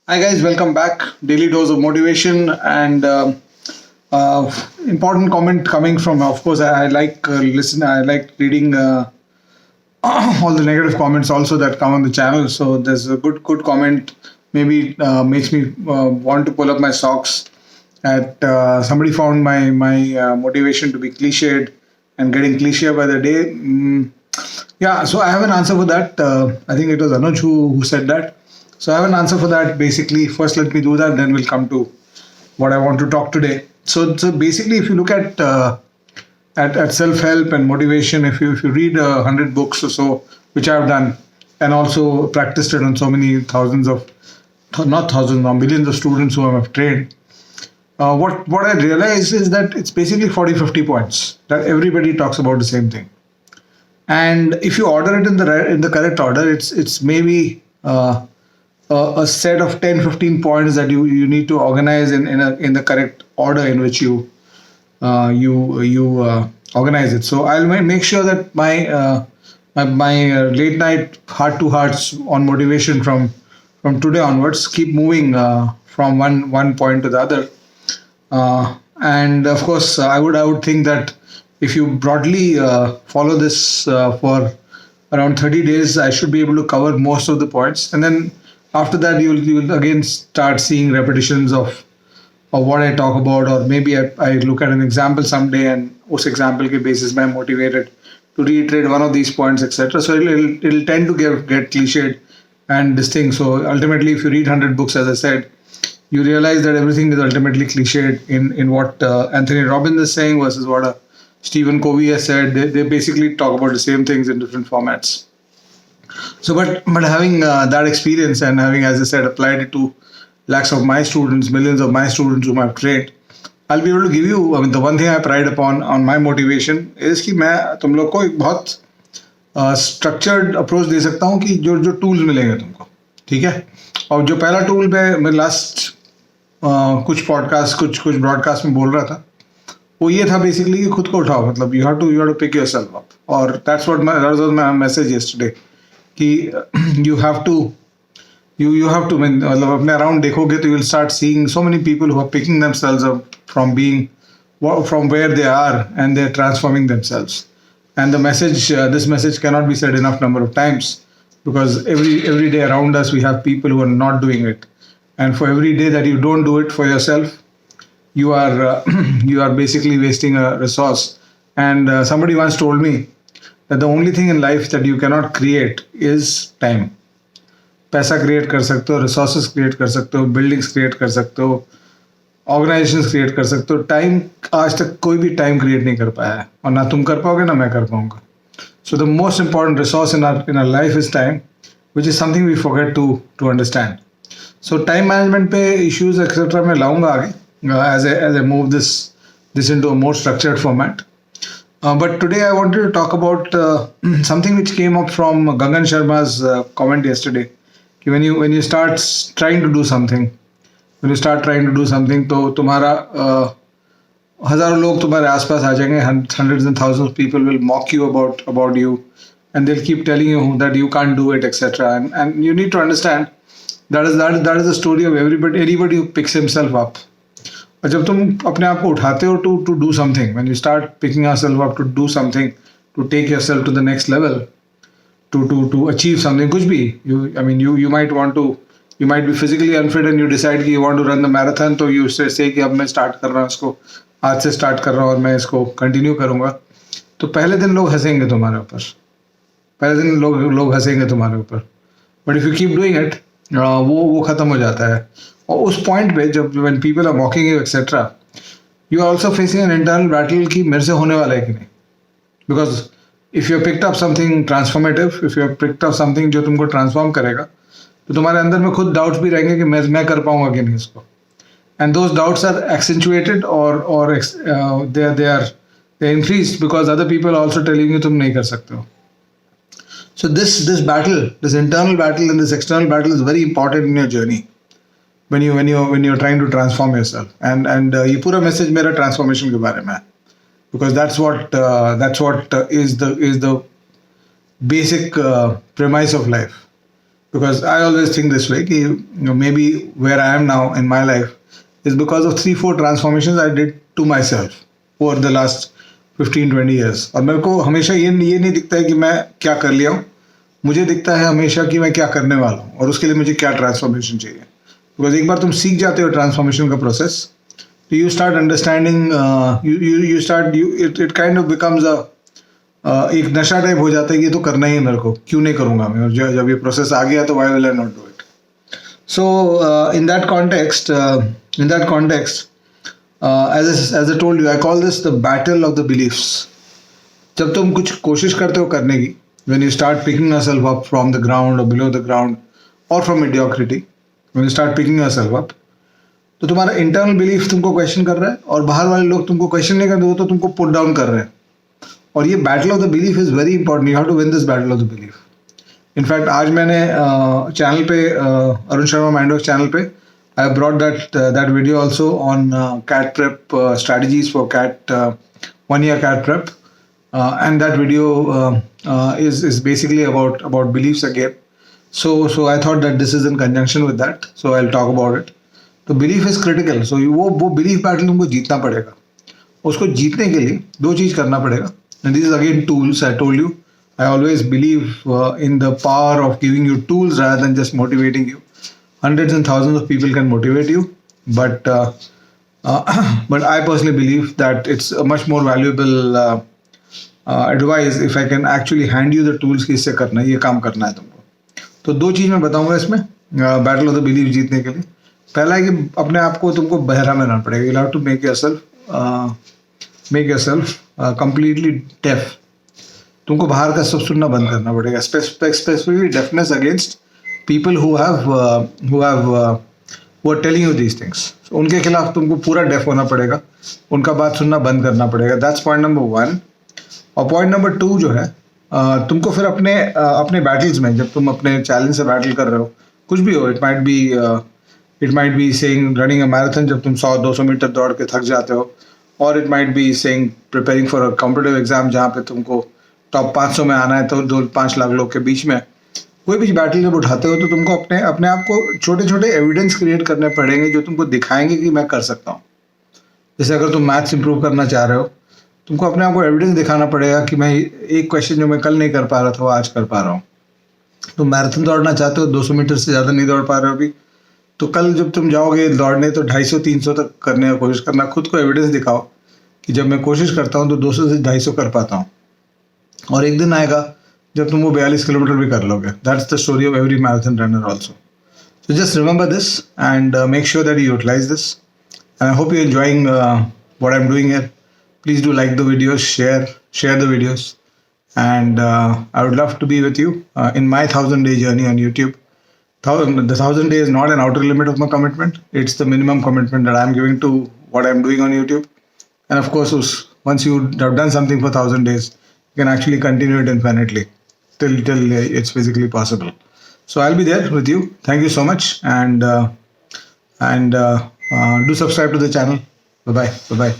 Hi guys, welcome back. Daily dose of motivation and important comment coming from. Of course, I like listen. I like reading all the negative comments also that come on the channel. So there's a good comment. Maybe makes me want to pull up my socks. At somebody found my motivation to be cliched and getting cliche by the day. Yeah, so I have an answer for that. I think it was Anuj who said that. So I have an answer for that. Basically, first let me do that, then we'll come to what I want to talk today. So basically, if you look at self help and motivation, if you read 100 books or so, which I've done, and also practiced it on so many thousands of not thousands, no, millions of students who I've trained. What I realize is that it's basically 40-50 points that everybody talks about the same thing. And if you order it in the correct order, it's maybe a set of 10-15 points that you need to organize in the correct order in which you organize it. So I'll make sure that my late night heart to hearts on motivation from today onwards keep moving from one point to the other. And of course, I would think that if you broadly follow this for around 30 days, I should be able to cover most of the points. And then after that, you'll again start seeing repetitions of what I talk about, or maybe I look at an example someday, and us example ke basis मैं motivated to reiterate one of these points, etc. So it'll tend to get cliched and this thing. So ultimately, if you read 100 books, as I said, you realize that everything is ultimately cliched in what Anthony Robbins is saying versus what Stephen Covey has said. They basically talk about the same things in different formats. So, but having that experience and having, as I said, applied it to lakhs of my students, millions of my students whom I've trained, I'll be able to give you. I mean, the one thing I pride upon on my motivation is कि मैं तुम लोग को एक बहुत structured approach दे सकता हूँ कि जो जो टूल्स मिलेंगे तुमको, ठीक है. और जो पहला टूल मैं लास्ट कुछ पॉडकास्ट कुछ ब्रॉडकास्ट में बोल रहा था, वो ये था बेसिकली कि खुद को उठाओ. मतलब you have to pick yourself up. और that's what my message yesterday कि यू हैव टू मतलब अपने अराउंड देखोगे तो you will start seeing so many people who are picking themselves up from where they are, and they're transforming themselves. And this message cannot be said enough number of times, because every day around us we have people who are not doing it. And for every day that you don't do it for yourself, you are basically wasting a resource. And somebody once told me that the only thing in life that you cannot create is time. पैसा create कर सकते हो, resources create कर सकते हो, buildings create कर सकते हो, ऑर्गेनाइजेशंस क्रिएट कर सकते हो. टाइम आज तक कोई भी टाइम क्रिएट नहीं कर पाया है, और ना तुम कर पाओगे ना मैं कर पाऊंगा. So the most important resource in our life is time, which is something we forget to understand. So time management पे इश्यूज एक्सेट्रा मैं लाऊंगा आगे as I move this into a more structured format. But today I wanted to talk about something which came up from Gangan Sharma's comment yesterday. When you start trying to do something, तो तुम्हारा हजारों लोग तुम्हारे आसपास आ जाएंगे. Hundreds and thousands of people will mock you about you, and they'll keep telling you that you can't do it, etc. And you need to understand that is the story of anybody who picks himself up. और जब तुम अपने आप को उठाते हो to do something, when you start picking yourself up to do something, to take yourself to the next level, to achieve something, कुछ भी, you might be physically unfit and you decide कि you want to run the marathon, तो you say कि अब मैं start कर रहा हूँ इसको, आज से स्टार्ट कर रहा हूँ और मैं इसको कंटिन्यू करूँगा. तो पहले दिन लोग हंसेंगे तुम्हारे ऊपर, but if you keep doing it, वो खत्म हो जाता है. और उस पॉइंट पे जब when people are mocking you etc, you are also facing an internal battle कि मेरे से होने वाला है कि नहीं. Because if you have picked up something transformative, if you have picked up something जो तुमको ट्रांसफॉर्म करेगा, तो तुम्हारे अंदर में खुद डाउट्स भी रहेंगे कि मैं कर पाऊंगा कि नहीं इसको. And those doubts are accentuated or they increased because other people are also telling you तुम नहीं कर सकते हो. So this battle, this internal battle and this external battle is very important in your journey. When you're trying to transform yourself, and ये पूरा message मेरा transformation के बारे में है, because that's what is the basic premise of life. because I always think this way कि maybe where I am now in my life is because of 3-4 transformations I did to myself over the last 15-20 years. और मेरे को हमेशा ये नहीं दिखता है कि मैं क्या कर लिया हूँ, मुझे दिखता है हमेशा कि मैं क्या करने वाला हूँ और उसके लिए मुझे क्या ट्रांसफॉर्मेशन चाहिए. बिकॉज एक बार तुम सीख जाते हो ट्रांसफॉर्मेशन का प्रोसेस, तो you start understanding, it kind of becomes एक नशा टाइप हो जाता है कि ये तो करना ही है मेरे को, क्यों नहीं करूँगा मैं, और जब ये प्रोसेस आ गया तो why will I not do it. So in that context as I told you, I call this the battle of the beliefs. जब तुम कुछ कोशिश करते हो करने की, when you start picking yourself up from the ground or below the ground or from mediocrity, when you start picking yourself up, तो तुम्हारा इंटरनल बिलीफ तुमको क्वेश्चन कर रहा है और बाहर वाले लोग तुमको क्वेश्चन नहीं कर रहे, वो तो तुमको पुट डाउन कर रहे हैं. और ये battle of the belief is very important. You have to win this battle of the belief. In fact आज मैंने चैनल पे, अरुण शर्मा माइंडवर्क चैनल पे, I brought that video also on cat prep strategies for cat 1 year cat prep, and that video is basically about beliefs again. So I thought that this is in conjunction with that. So I'll talk about it. तो belief is critical. So वो belief battle तुमको जीतना पड़ेगा. उसको जीतने के लिए दो चीज़ करना पड़ेगा. And this is again tools. I told you, I always believe in the power of giving you tools rather than just motivating you. Hundreds and thousands of people can motivate you, but I personally believe that it's a much more valuable advice if I can actually hand you the tools कि इससे करना है, ये काम करना है तुमको. तो दो चीज़ मैं बताऊंगा इसमें बैटल ऑफ द बिलीफ जीतने के लिए. पहला है कि अपने आप को तुमको बहरा में लाना पड़ेगा. You have to make yourself completely deaf. तुमको बाहर का सब सुनना बंद करना पड़ेगा, specifically deafness against people who are telling you these things. So, उनके खिलाफ तुमको पूरा डेफ होना पड़ेगा, उनका बात सुनना बंद करना पड़ेगा. That's point number 1. और point number 2 जो है, तुमको फिर अपने बैटल्स में, जब तुम अपने चैलेंज से बैटल कर रहे हो, कुछ भी हो, it might be saying running a marathon जब तुम 100-200 मीटर दौड़ के थक जाते हो, और it might be saying preparing for a competitive exam जहाँ पे तुमको टॉप 500 में आना है, तो 2-5 लाख लोग के बीच में कोई भी बैटल जब उठाते हो तो तुमको अपने आप को छोटे छोटे एविडेंस क्रिएट करने पड़ेंगे जो तुमको दिखाएंगे कि मैं कर सकता हूँ. जैसे अगर तुम मैथ्स इंप्रूव करना चाह रहे हो, तुमको अपने आप को एविडेंस दिखाना पड़ेगा कि मैं एक क्वेश्चन जो मैं कल नहीं कर पा रहा था वो आज कर पा रहा हूँ. तुम मैराथन दौड़ना चाहते हो, 200 मीटर से ज़्यादा नहीं दौड़ पा रहे हो अभी, तो कल जब तुम जाओगे दौड़ने तो 250-300 तक करने का कोशिश करना. खुद को एविडेंस दिखाओ कि जब मैं कोशिश करता हूँ तो 200 से 250 कर पाता हूँ, और एक दिन आएगा जब तुम वो 42 किलोमीटर भी कर लोगे. That's the story of every marathon runner also. So just remember this and make sure that you utilise this. And I hope you enjoying what I am doing here. Please do like the videos, share the videos, and I would love to be with you in my 1000-day journey on YouTube. The 1000 day is not an outer limit of my commitment. It's the minimum commitment that I'm giving to what I'm doing on YouTube. And of course, once you have done something for 1000 days, you can actually continue it infinitely till it's physically possible. So I'll be there with you. Thank you so much, and do subscribe to the channel. Bye bye.